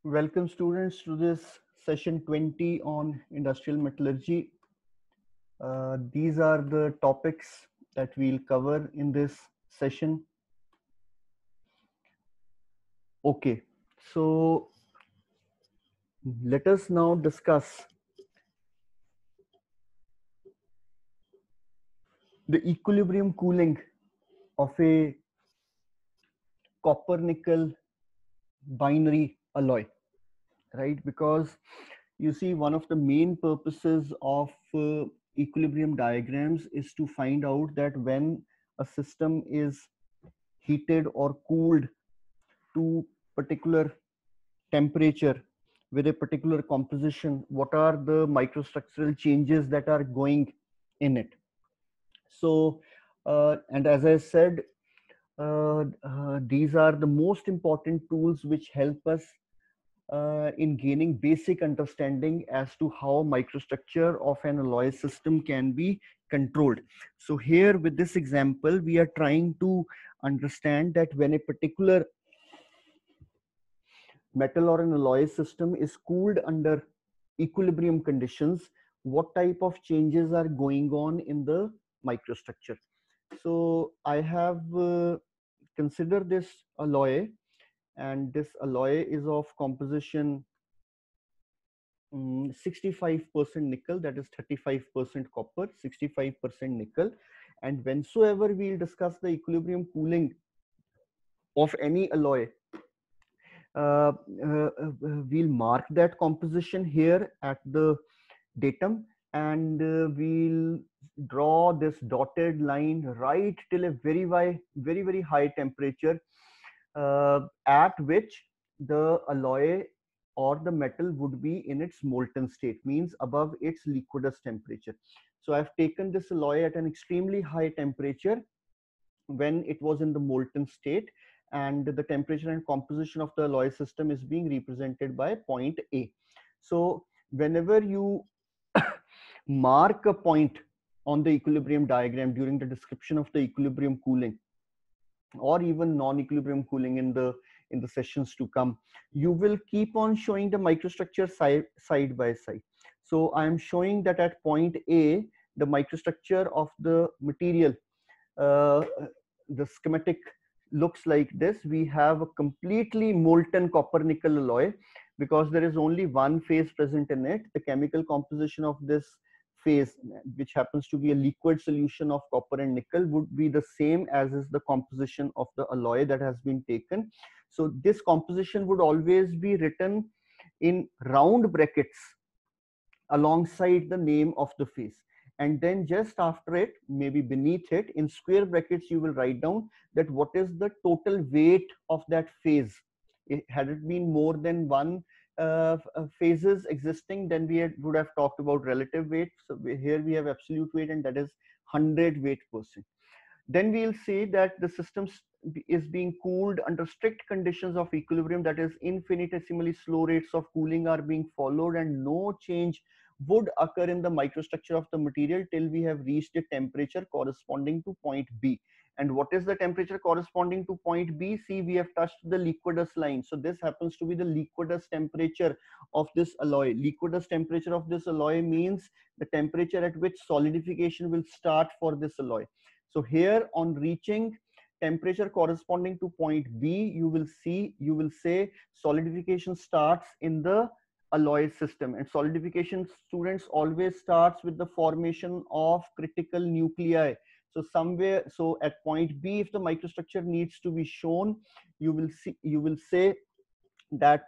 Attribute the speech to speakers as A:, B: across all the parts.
A: Welcome students to this session 20 on industrial metallurgy. These are the topics that we'll cover in this session. Okay, so let us now discuss the equilibrium cooling of a copper nickel binary alloy, right? Because you see, one of the main purposes of equilibrium diagrams is to find out that when a system is heated or cooled to particular temperature with a particular composition, what are the microstructural changes that are going in it. So and as I said, these are the most important tools which help us in gaining basic understanding as to how microstructure of an alloy system can be controlled. So here with this example, we are trying to understand that when a particular metal or an alloy system is cooled under equilibrium conditions, what type of changes are going on in the microstructure. So I have considered this alloy, and this alloy is of composition 65% nickel, that is 35% copper, 65% nickel. And whensoever we'll discuss the equilibrium cooling of any alloy, uh, we'll mark that composition here at the datum, and we'll draw this dotted line right till a very high temperature at which the alloy or the metal would be in its molten state, means above its liquidus temperature. So I've taken this alloy at an extremely high temperature when it was in the molten state, and the temperature and composition of the alloy system is being represented by point A. So whenever you mark a point on the equilibrium diagram during the description of the equilibrium cooling or even non-equilibrium cooling in the sessions to come, you will keep on showing the microstructure side by side. So I am showing that at point A, the microstructure of the material, uh, the schematic looks like this. We have a completely molten copper nickel alloy because there is only one phase present in it. The chemical composition of this phase, which happens to be a liquid solution of copper and nickel, would be the same as is the composition of the alloy that has been taken. So this composition would always be written in round brackets alongside the name of the phase, and then just after it, maybe beneath it, in square brackets, you will write down that what is the total weight of that phase. Had it been more than one phases existing, then would have talked about relative weight. So here we have absolute weight, and that is 100 weight percent. Then we'll say that the system is being cooled under strict conditions of equilibrium, that is infinitesimally slow rates of cooling are being followed, and no change would occur in the microstructure of the material till we have reached a temperature corresponding to point B. And what is the temperature corresponding to point B? See, we have touched the liquidus line. So this happens to be the liquidus temperature of this alloy. Liquidus temperature of this alloy means the temperature at which solidification will start for this alloy. So here, on reaching temperature corresponding to point B, you will say solidification starts in the alloy system. And solidification, students, always starts with the formation of critical nuclei. So somewhere, so at point B, if the microstructure needs to be shown, you will say that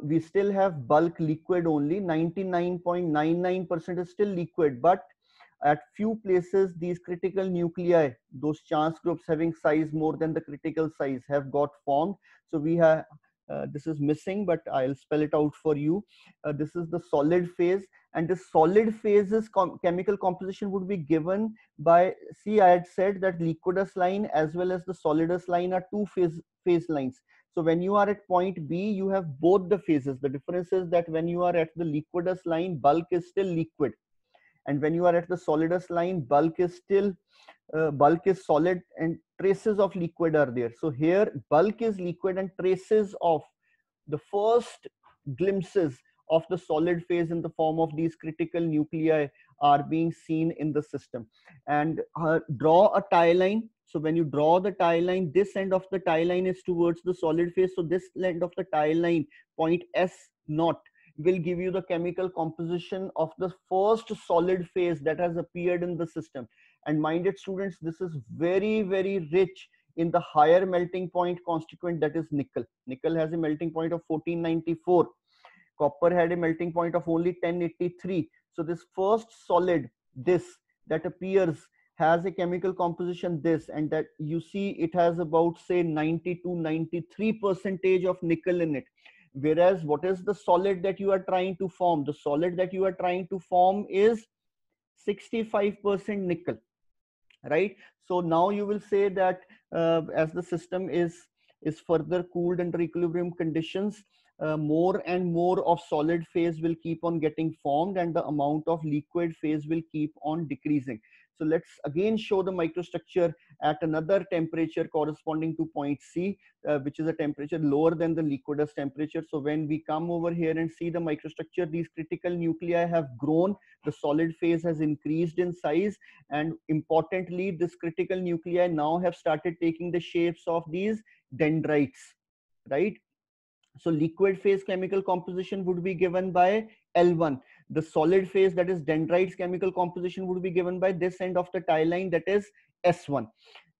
A: we still have bulk liquid only. 99.99% is still liquid, but at few places, these critical nuclei, those chance groups having size more than the critical size, have got formed. So we have, this is missing, but I'll spell it out for you. This is the solid phase, and the solid phase's chemical composition would be given by, see, I had said that liquidus line as well as the solidus line are two phase lines. So when you are at point B, you have both the phases. The difference is that when you are at the liquidus line, bulk is still liquid, and when you are at the solidus line, bulk is solid and traces of liquid are there. So here bulk is liquid and traces of the first glimpses of the solid phase in the form of these critical nuclei are being seen in the system. And draw a tie line. So when you draw the tie line, this end of the tie line is towards the solid phase. So this end of the tie line, point S naught, will give you the chemical composition of the first solid phase that has appeared in the system. And mind it, students, this is very, very rich in the higher melting point constituent, that is nickel. Nickel has a melting point of 1494. Copper had a melting point of only 1083. So this first solid, this that appears, has a chemical composition this, and that you see it has about say 90 to 93% of nickel in it. Whereas what is the solid that you are trying to form? The solid that you are trying to form is 65% nickel, right? So now you will say that as the system is further cooled under equilibrium conditions, more and more of solid phase will keep on getting formed and the amount of liquid phase will keep on decreasing. So let's again show the microstructure at another temperature corresponding to point C, which is a temperature lower than the liquidus temperature. So when we come over here and see the microstructure, these critical nuclei have grown, the solid phase has increased in size, and importantly, this critical nuclei now have started taking the shapes of these dendrites, right? So liquid phase chemical composition would be given by L1. The solid phase, that is dendrites chemical composition, would be given by this end of the tie line, that is S1.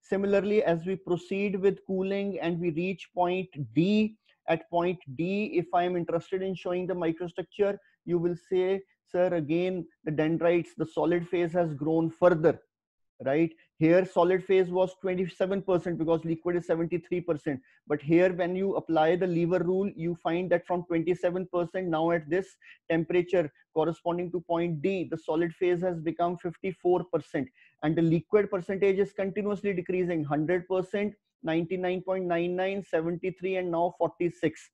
A: Similarly, as we proceed with cooling and we reach point D, at point D, if I am interested in showing the microstructure, you will say, sir, again, the dendrites, the solid phase has grown further, right? Here solid phase was 27% because liquid is 73%. But here when you apply the lever rule, you find that from 27% now at this temperature corresponding to point D, the solid phase has become 54%, and the liquid percentage is continuously decreasing: 100%, 99.99, 73, and now 46.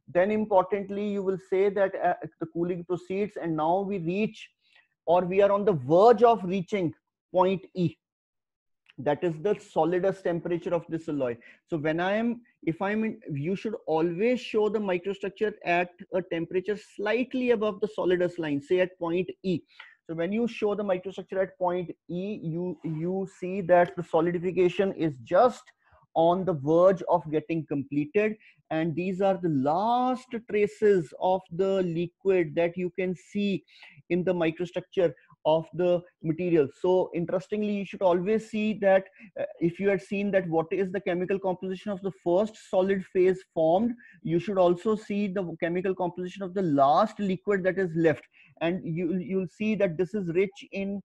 A: Then importantly, you will say that the cooling proceeds and now we reach, or we are on the verge of reaching point E, that is the solidus temperature of this alloy. So when you should always show the microstructure at a temperature slightly above the solidus line, say at point E. So when you show the microstructure at point E, you see that the solidification is just on the verge of getting completed, and these are the last traces of the liquid that you can see in the microstructure of the material. So interestingly, you should always see that if you had seen that what is the chemical composition of the first solid phase formed, you should also see the chemical composition of the last liquid that is left, and you'll see that this is rich in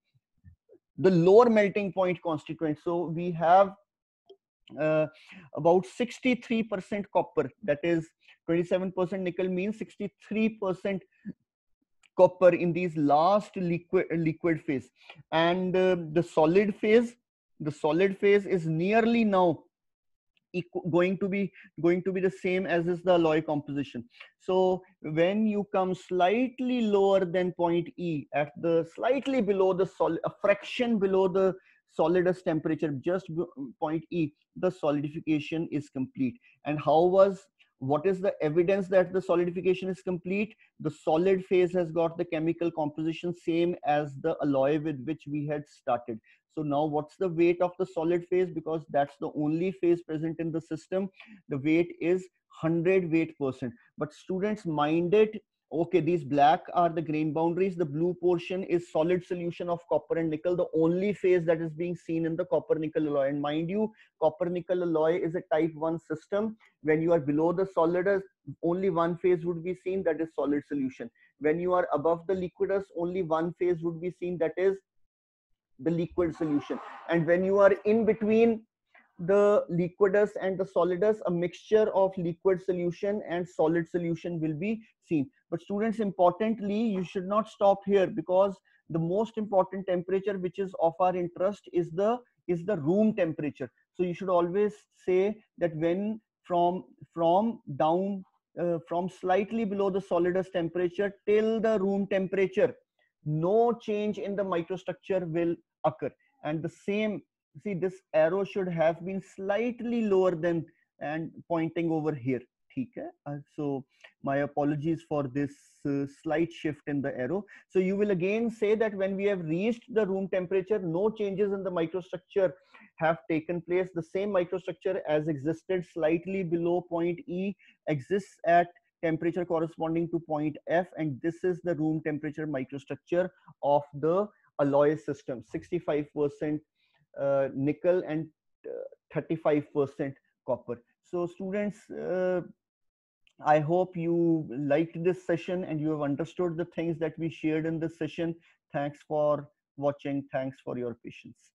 A: the lower melting point constituent. So we have about 63% copper, that is 27% nickel means 63% copper in these last liquid phase. And the solid phase is nearly now going to be the same as is the alloy composition. So when you come slightly lower than point E, at the slightly below the solid, a fraction below the solidus temperature, just point E, the solidification is complete. And what is the evidence that the solidification is complete? The solid phase has got the chemical composition same as the alloy with which we had started. So now what's the weight of the solid phase? Because that's the only phase present in the system, the weight is 100 weight%. But students, mind it, okay, these black are the grain boundaries, the blue portion is solid solution of copper and nickel, the only phase that is being seen in the copper nickel alloy. And mind you, copper nickel alloy is a type 1 system. When you are below the solidus, only one phase would be seen, that is solid solution. When you are above the liquidus, only one phase would be seen, that is the liquid solution. And when you are in between the liquidus and the solidus, a mixture of liquid solution and solid solution will be seen. But students, importantly, you should not stop here, because the most important temperature which is of our interest is the room temperature. So you should always say that when from slightly below the solidus temperature till the room temperature, no change in the microstructure will occur. And the same, see, this arrow should have been slightly lower than and pointing over here. ठीक है. So my apologies for this slight shift in the arrow. So you will again say that when we have reached the room temperature, no changes in the microstructure have taken place. The same microstructure as existed slightly below point E exists at temperature corresponding to point F, and this is the room temperature microstructure of the alloy system. 65% nickel and 35% copper. So students, I hope you liked this session and you have understood the things that we shared in this session. Thanks for watching. Thanks for your patience.